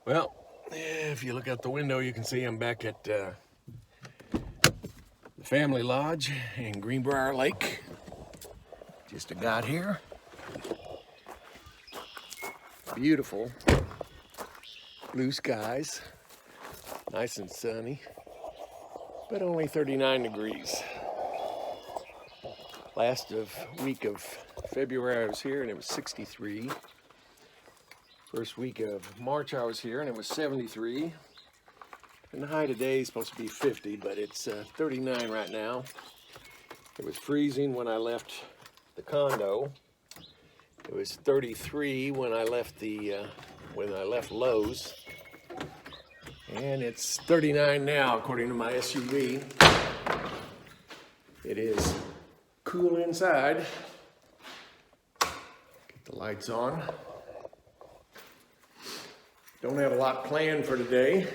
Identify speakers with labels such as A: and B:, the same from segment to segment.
A: Well, if you look out the window, you can see I'm back at the family lodge in Greenbrier Lake. Just got here. Beautiful blue skies, nice and sunny, but only 39 degrees. Last week of February I was here and it was 63. First week of March I was here and it was 73. And the high today is supposed to be 50, but it's 39 right now. It was freezing when I left the condo. It was 33 when I left Lowe's. And it's 39 now, according to my SUV. It is cool inside. Get the lights on. Don't have a lot planned for today.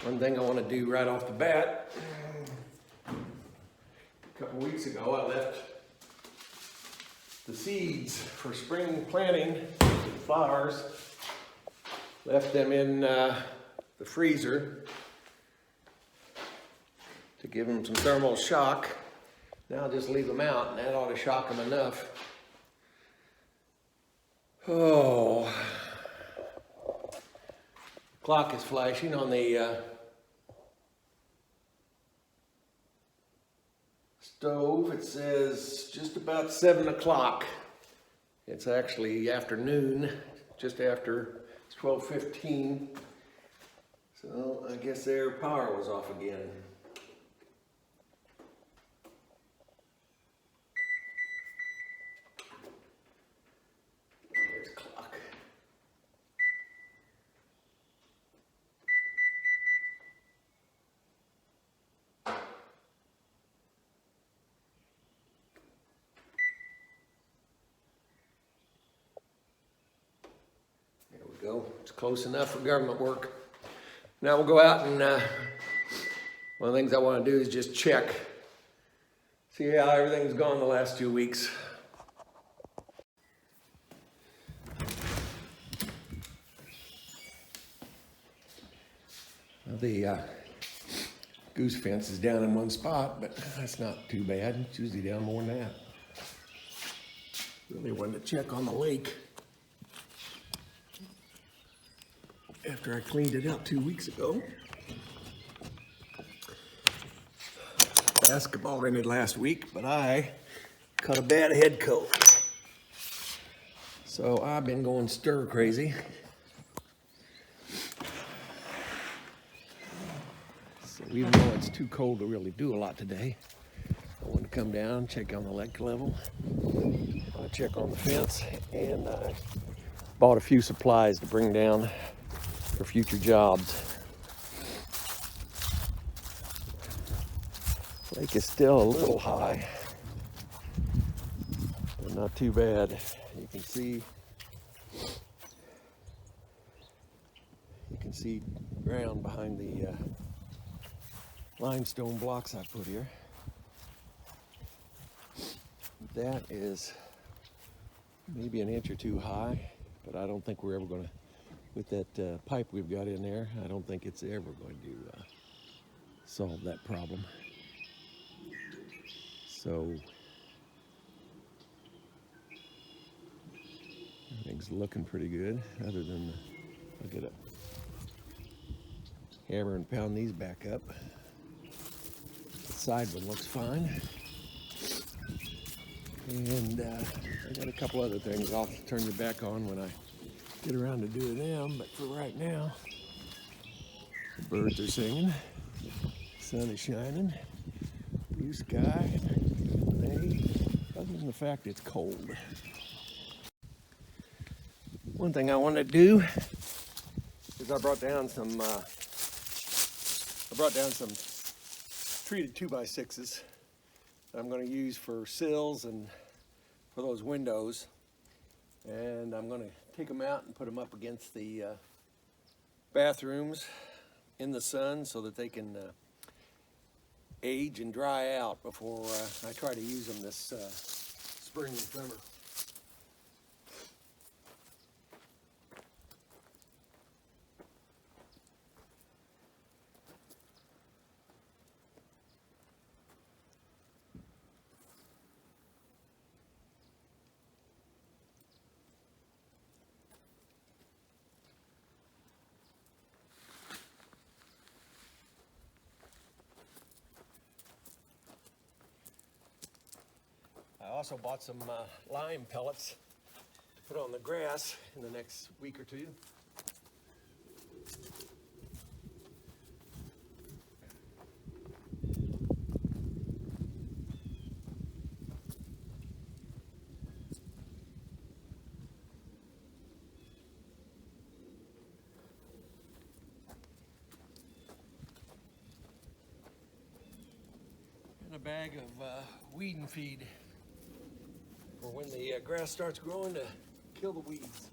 A: One thing I want to do right off the bat, a couple weeks ago I left the seeds for spring planting, flowers, left them in the freezer to give them some thermal shock. Now I'll just leave them out and that ought to shock them enough. Oh, clock is flashing on the stove. It says just about 7 o'clock. It's actually afternoon, just after. It's 12:15. So I guess their power was off again. There's the clock. Go. It's close enough for government work. Now we'll go out and one of the things I want to do is just check, see how everything's gone the last 2 weeks. Well, the goose fence is down in one spot, but that's not too bad. It's usually down more than that. Really wanted to check on the lake. After I cleaned it up 2 weeks ago. Basketball ended last week, but I caught a bad head cold. So I've been going stir crazy. So even though it's too cold to really do a lot today, I want to come down, check on the lake level, check on the fence, and I bought a few supplies to bring down for future jobs. Lake is still a little high, but not too bad. You can see ground behind the limestone blocks I put here. That is maybe an inch or two high, but I don't think we're ever going to, with that pipe we've got in there, I don't think it's ever going to solve that problem. So everything's looking pretty good, other than I'll get a hammer and pound these back up. The side one looks fine. And I got a couple other things I'll turn you back on when I get around to doing them, but for right now, the birds are singing, the sun is shining, blue sky, other than the fact it's cold. One thing I want to do is I brought down some treated 2x6s that I'm going to use for sills and for those windows, and I'm going to take them out and put them up against the bathrooms in the sun so that they can age and dry out before I try to use them this spring and summer. also bought some lime pellets to put on the grass in the next week or two. And a bag of weed and feed for when the grass starts growing to kill the weeds.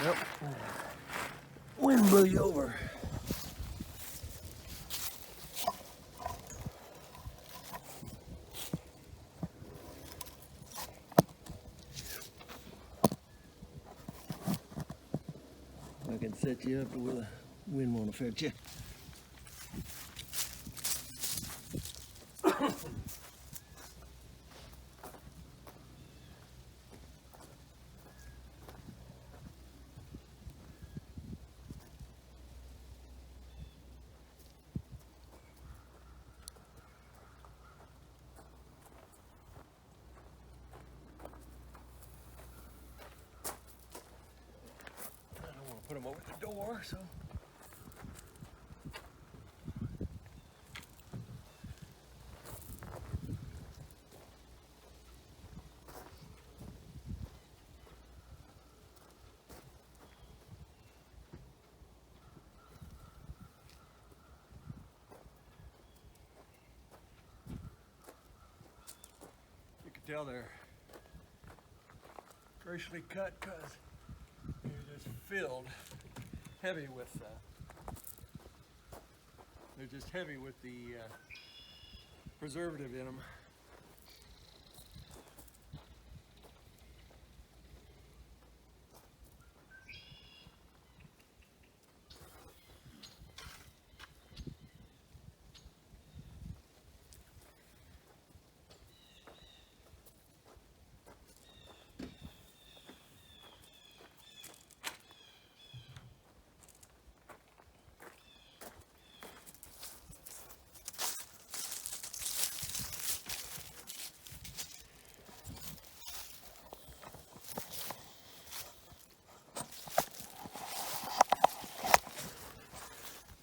A: Yep. Wind blew you over. I can set you up to where the wind won't affect you. Put them over the door, so. You can tell they're graciously cut because they're just filled heavy with the preservative in them.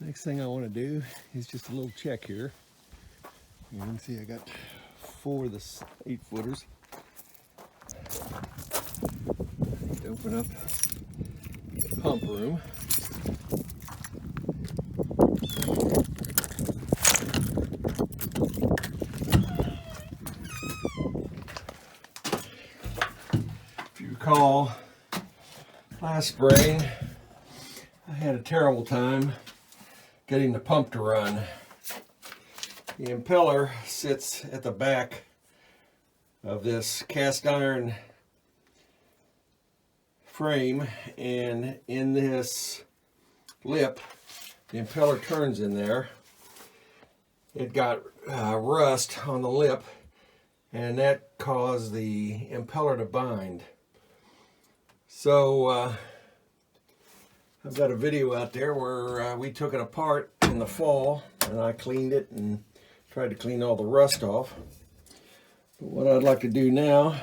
A: Next thing I want to do is just a little check here. You can see I got 4 of the 8-footers. Need to open up the pump room. If you recall, last spring I had a terrible time getting the pump to run. The impeller sits at the back of this cast iron frame, and in this lip, the impeller turns in there. It got rust on the lip, and that caused the impeller to bind. So I've got a video out there where we took it apart in the fall, and I cleaned it and tried to clean all the rust off. But what I'd like to do now,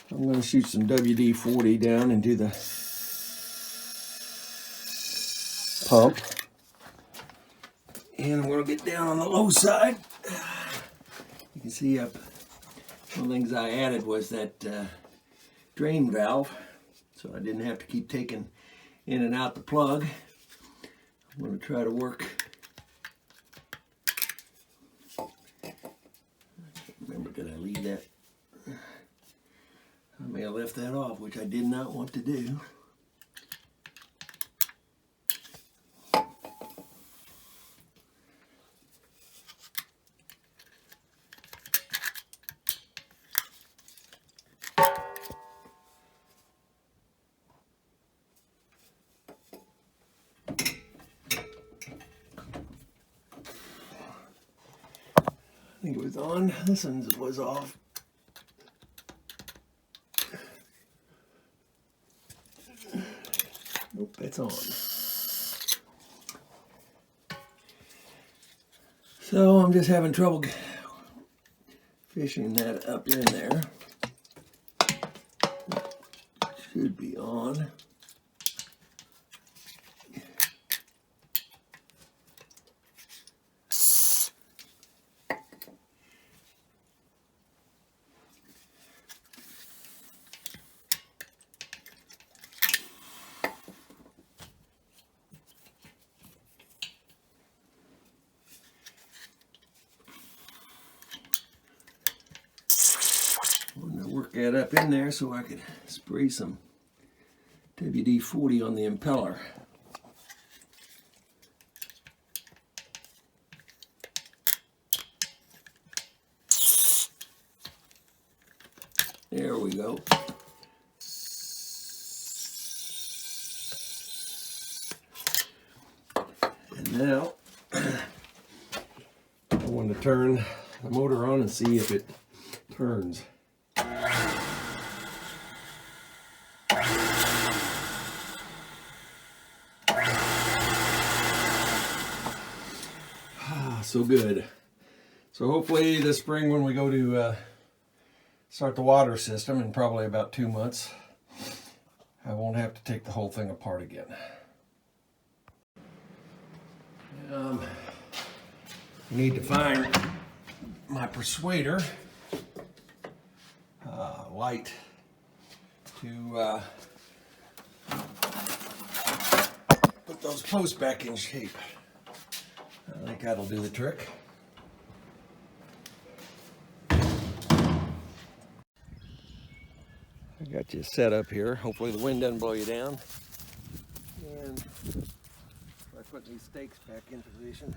A: I'm going to shoot some WD-40 down into the pump. And I'm going to get down on the low side. You can see up, one of the things I added was that drain valve, so I didn't have to keep taking in and out the plug. I'm going to try to work. Remember, did I leave that? I may have left that off, which I did not want to do. think it was on. This one was off. Nope, it's on. So I'm just having trouble fishing that up in there. Should be on. I'm going to work that up in there so I could spray some WD-40 on the impeller. There we go. And now I want to turn the motor on and see if it turns. So good. So hopefully this spring when we go to start the water system in probably about 2 months, I won't have to take the whole thing apart again. I need to find my persuader light to put those posts back in shape. I think that'll do the trick. I got you set up here. Hopefully the wind doesn't blow you down. And I put these stakes back into position.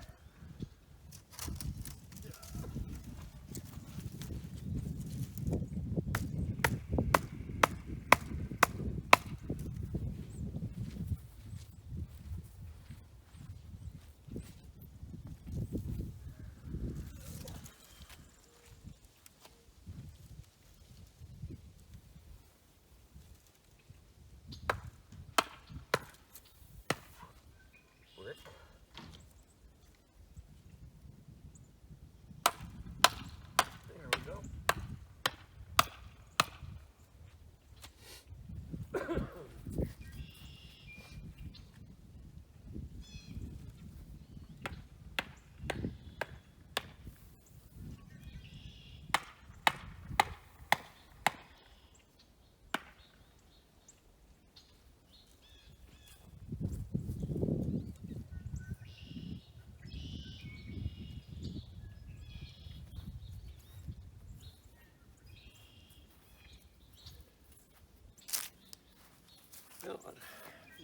A: Well,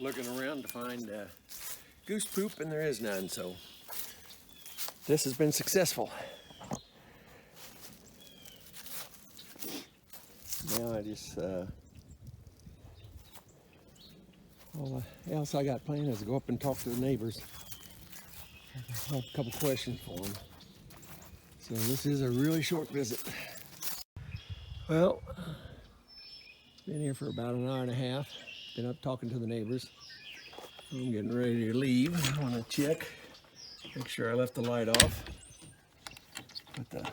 A: looking around to find goose poop, and there is none, so this has been successful. Now I just all else I got planned is to go up and talk to the neighbors. I have a couple questions for them. So this is a really short visit. Well, been here for about an hour and a half. Been up talking to the neighbors. I'm getting ready to leave. I want to check, make sure I left the light off. Put the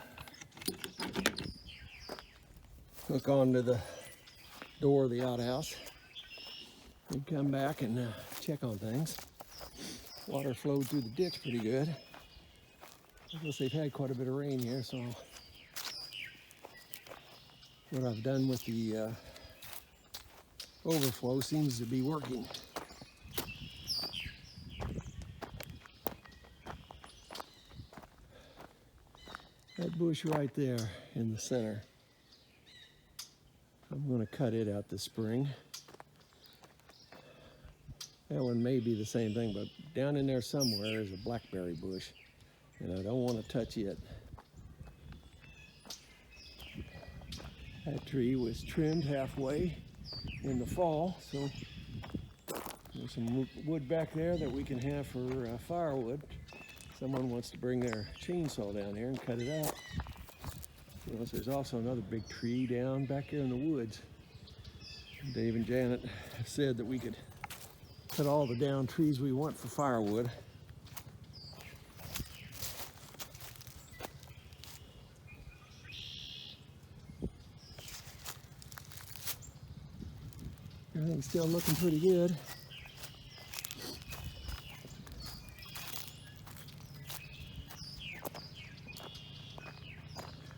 A: hook onto the door of the outhouse. And come back and check on things. Water flowed through the ditch pretty good. I guess they've had quite a bit of rain here, so what I've done with the overflow seems to be working. That bush right there in the center, I'm going to cut it out this spring. That one may be the same thing, but down in there somewhere is a blackberry bush, and I don't want to touch it. That tree was trimmed halfway in the fall, so there's some wood back there that we can have for firewood. someone wants to bring their chainsaw down here and cut it out. Notice there's also another big tree down back here in the woods. Dave and Janet have said that we could cut all the down trees we want for firewood. Everything's still looking pretty good.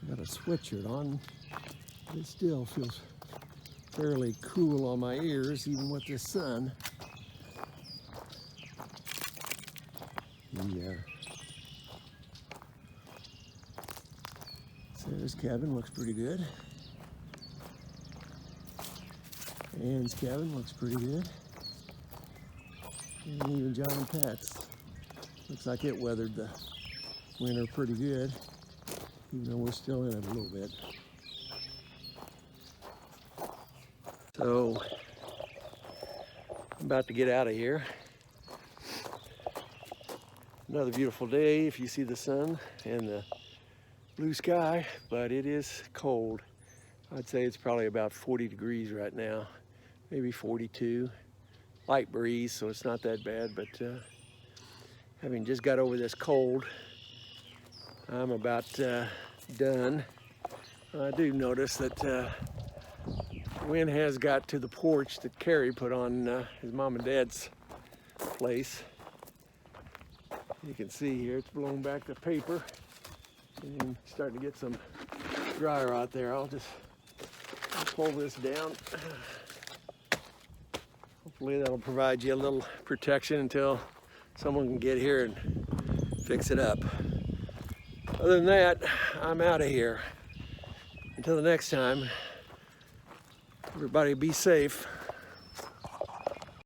A: Got a sweatshirt on. It still feels fairly cool on my ears, even with this sun. Yeah. Sarah's cabin looks pretty good. Ann's cabin looks pretty good. And even John and Pat's. Looks like it weathered the winter pretty good, even though we're still in it a little bit. So, I'm about to get out of here. Another beautiful day if you see the sun and the blue sky, but it is cold. I'd say it's probably about 40 degrees right now, maybe 42. Light breeze, so it's not that bad, but having just got over this cold, I'm about done. I do notice that the wind has got to the porch that Carrie put on his mom and dad's place. You can see here it's blown back the paper and starting to get some dryer out there. I'll pull this down. Hopefully that'll provide you a little protection until someone can get here and fix it up. Other than that, I'm out of here. Until the next time, everybody be safe.